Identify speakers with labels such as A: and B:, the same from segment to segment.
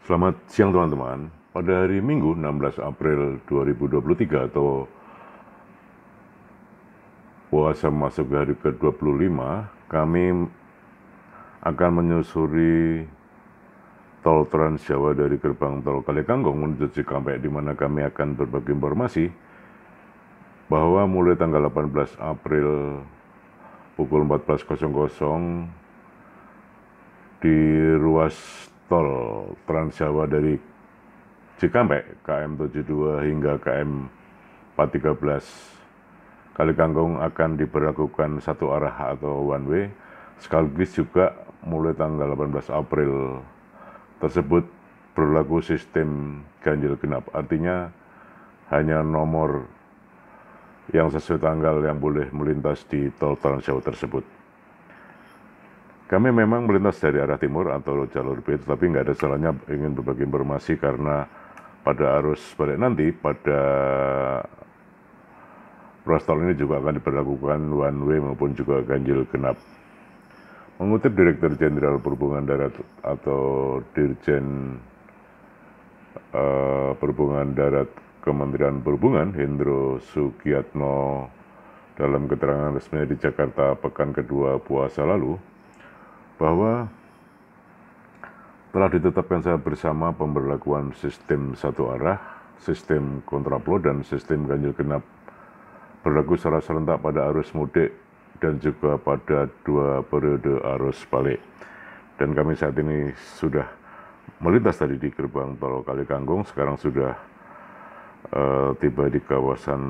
A: Selamat siang teman-teman. Pada hari Minggu 16 April 2023 atau puasa masuk ke hari ke-25, kami akan menyusuri tol Trans Jawa dari gerbang tol Kalikangkung menuju Cikampek, di mana kami akan berbagi informasi bahwa mulai tanggal 18 April pukul 14.00 di ruas tol Trans Jawa dari Cikampek KM 72 hingga KM 413 Kalikangkung akan diberlakukan satu arah atau one way, sekaligus juga mulai tanggal 18 April tersebut berlaku sistem ganjil genap. Artinya hanya nomor yang sesuai tanggal yang boleh melintas di tol Trans Jawa tersebut. Kami memang melintas dari arah timur atau jalur B, tetapi nggak ada salahnya ingin berbagi informasi karena pada arus balik nanti, pada ruas tol ini juga akan diberlakukan one way maupun juga ganjil genap. Mengutip Direktur Jenderal Perhubungan Darat atau Dirjen Perhubungan Darat Kementerian Perhubungan, Hendro Sugiatno, dalam keterangan resminya di Jakarta pekan kedua puasa lalu, bahwa telah ditetapkan secara bersama pemberlakuan sistem satu arah, sistem kontraflow, dan sistem ganjil genap berlaku secara serentak pada arus mudik dan juga pada dua periode arus balik. Dan kami saat ini sudah melintas tadi di gerbang tol Kalikangkung, sekarang sudah tiba di kawasan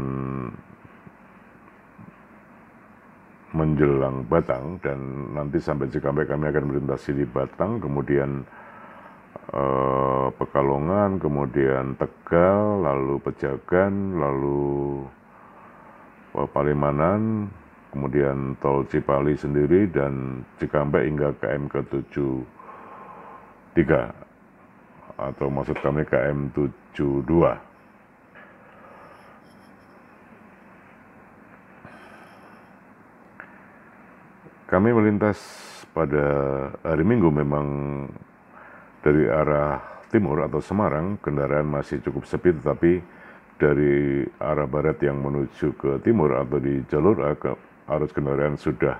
A: menjelang Batang, dan nanti sampai Cikampek kami akan melintasi di Batang, kemudian Pekalongan, kemudian Tegal, lalu Pejagan, lalu Palimanan, kemudian tol Cipali sendiri, dan Cikampek hingga KM ke-73, atau maksud kami KM 72. Kami melintas pada hari Minggu memang dari arah timur atau Semarang, kendaraan masih cukup sepi, tetapi dari arah barat yang menuju ke timur atau di jalur A, arus kendaraan sudah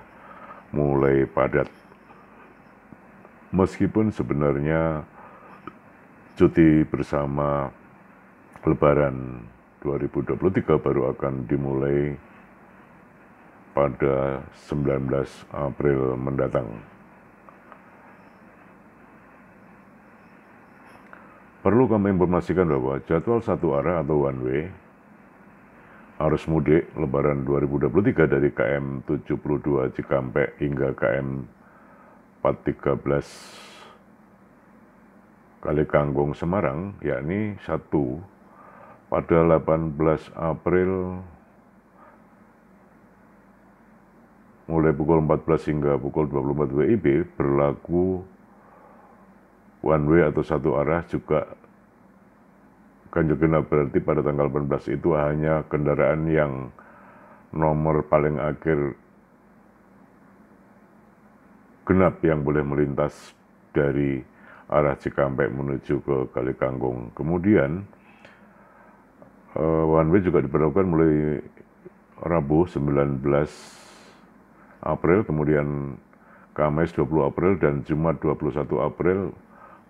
A: mulai padat. Meskipun sebenarnya cuti bersama Lebaran 2023 baru akan dimulai pada 19 April mendatang. Perlu kami informasikan bahwa jadwal satu arah atau one way arus mudik Lebaran 2023 dari KM 72 Cikampek hingga KM 413 Kalikangkung Semarang, yakni 1 pada 18 April mulai pukul 14 hingga pukul 24 WIB berlaku one way atau satu arah, juga ganjil genap. Berarti pada tanggal 18 itu hanya kendaraan yang nomor paling akhir genap yang boleh melintas dari arah Cikampek menuju ke Kalikangkung. Kemudian one way juga diberlakukan mulai Rabu 19 April, kemudian Kamis 20 April, dan Jumat 21 April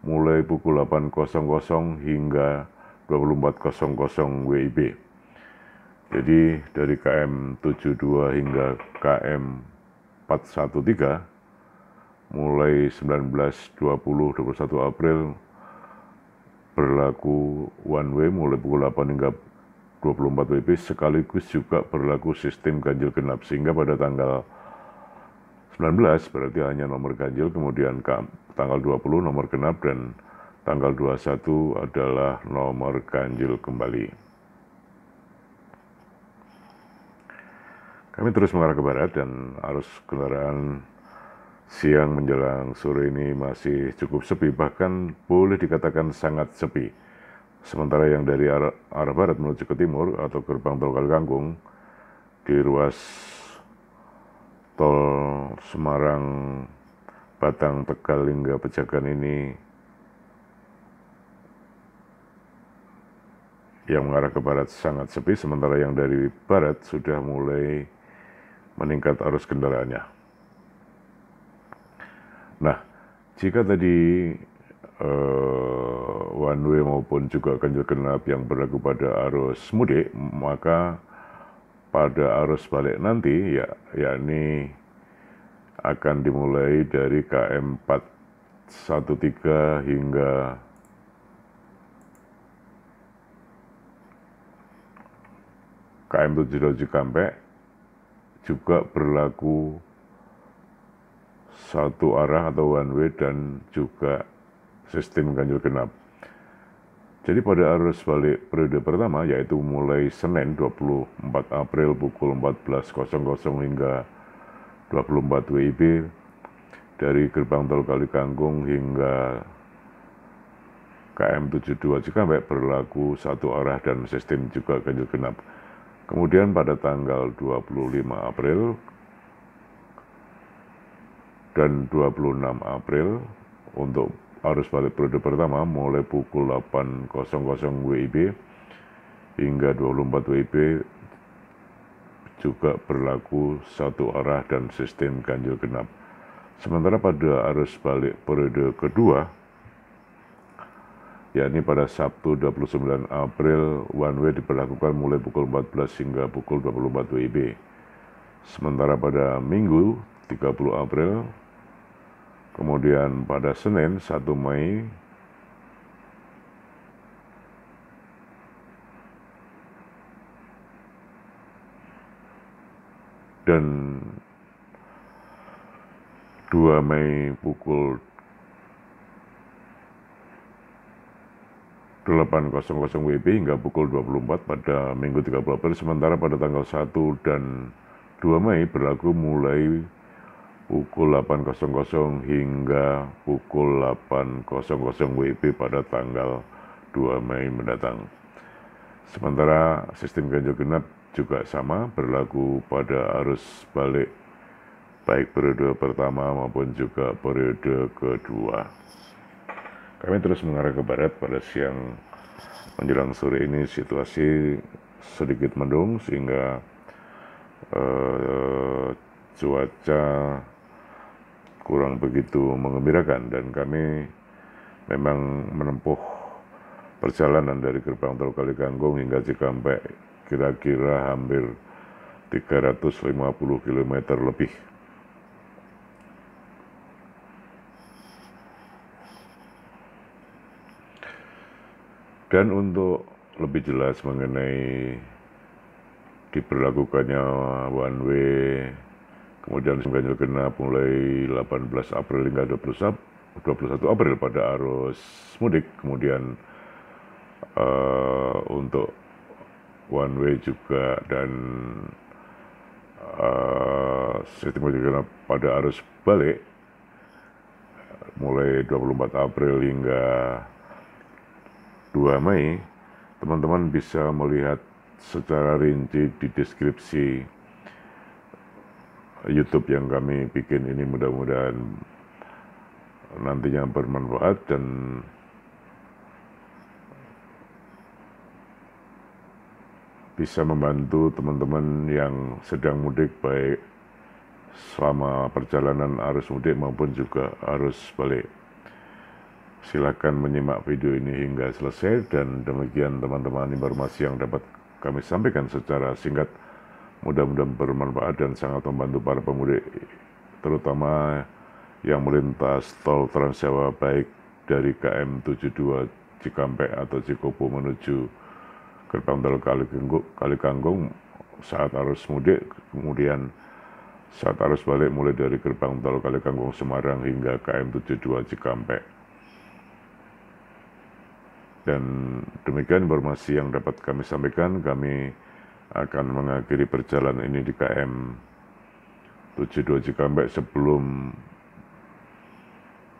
A: mulai pukul 8.00 hingga 24.00 WIB. Jadi dari KM 72 hingga KM 413 mulai 19, 20, 21 April berlaku one way mulai pukul 8 hingga 24 WIB, sekaligus juga berlaku sistem ganjil genap, sehingga pada tanggal 19 berarti hanya nomor ganjil, kemudian tanggal 20 nomor genap, dan tanggal 21 adalah nomor ganjil kembali. Kami terus mengarah ke barat dan arus kendaraan siang menjelang sore ini masih cukup sepi, bahkan boleh dikatakan sangat sepi. Sementara yang dari arah barat menuju ke timur atau gerbang tol Kalikangkung di ruas tol Semarang, Batang, Tegal hingga Pejagan ini yang mengarah ke barat sangat sepi, sementara yang dari barat sudah mulai meningkat arus kendaraannya. Nah, jika tadi one way maupun juga ganjil genap yang berlaku pada arus mudik, maka pada arus balik nanti yakni akan dimulai dari KM 413 hingga KM 72 Cikampek juga berlaku satu arah atau one way dan juga sistem ganjil genap. Jadi pada arus balik periode pertama, yaitu mulai Senin 24 April pukul 14.00 hingga 24 WIB, dari gerbang tol Kalikangkung hingga KM 72 Cikampek berlaku satu arah dan sistem juga ganjil genap. Kemudian pada tanggal 25 April dan 26 April untuk arus balik periode pertama mulai pukul 8.00 WIB hingga 24 WIB juga berlaku satu arah dan sistem ganjil genap. Sementara pada arus balik periode kedua, yakni pada Sabtu 29 April, one way diberlakukan mulai pukul 14 hingga pukul 24 WIB. Sementara pada Minggu 30 April, kemudian pada Senin 1 Mei, dan 2 Mei pukul 8.00 WIB hingga pukul 24 pada Minggu 30 April. Sementara pada tanggal 1 dan 2 Mei berlaku mulai pukul 8.00 hingga pukul 8.00 WIB pada tanggal 2 Mei mendatang. Sementara sistem ganjil genap juga sama, berlaku pada arus balik baik periode pertama maupun juga periode kedua. Kami terus mengarah ke barat. Pada siang menjelang sore ini situasi sedikit mendung sehingga cuaca kurang begitu mengembirakan, dan kami memang menempuh perjalanan dari gerbang tol Kalikangkung hingga Cikampek kira-kira hampir 350 km lebih. Dan untuk lebih jelas mengenai diberlakukannya one way, kemudian ganjil genap mulai 18 April hingga 21 April pada arus mudik, kemudian untuk one way juga, dan sistem ganjil genap pada arus balik mulai 24 April hingga 2 Mei, teman-teman bisa melihat secara rinci di deskripsi YouTube yang kami bikin ini. Mudah-mudahan nantinya bermanfaat dan bisa membantu teman-teman yang sedang mudik, baik selama perjalanan arus mudik maupun juga arus balik. Silakan menyimak video ini hingga selesai, dan demikian teman-teman informasi yang dapat kami sampaikan secara singkat. Mudah-mudahan bermanfaat dan sangat membantu para pemudik, terutama yang melintas tol Trans Jawa baik dari KM 72 Cikampek atau Cikopo menuju gerbang tol Kalikangkung saat arus mudik, kemudian saat arus balik mulai dari gerbang tol Kalikangkung Semarang hingga KM 72 Cikampek. Dan demikian informasi yang dapat kami sampaikan. Kami akan mengakhiri perjalanan ini di KM 72 Cikampek sebelum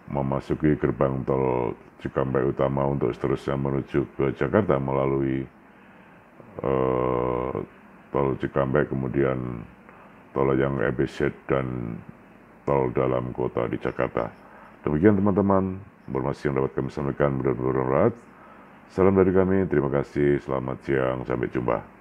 A: memasuki gerbang tol Cikampek Utama untuk seterusnya menuju ke Jakarta melalui tol Cikampek, kemudian tol Layang EBZ dan tol dalam kota di Jakarta. Demikian teman-teman, informasi yang dapat kami sampaikan, mudah-mudahan bermanfaat. Salam dari kami, terima kasih, selamat siang, sampai jumpa.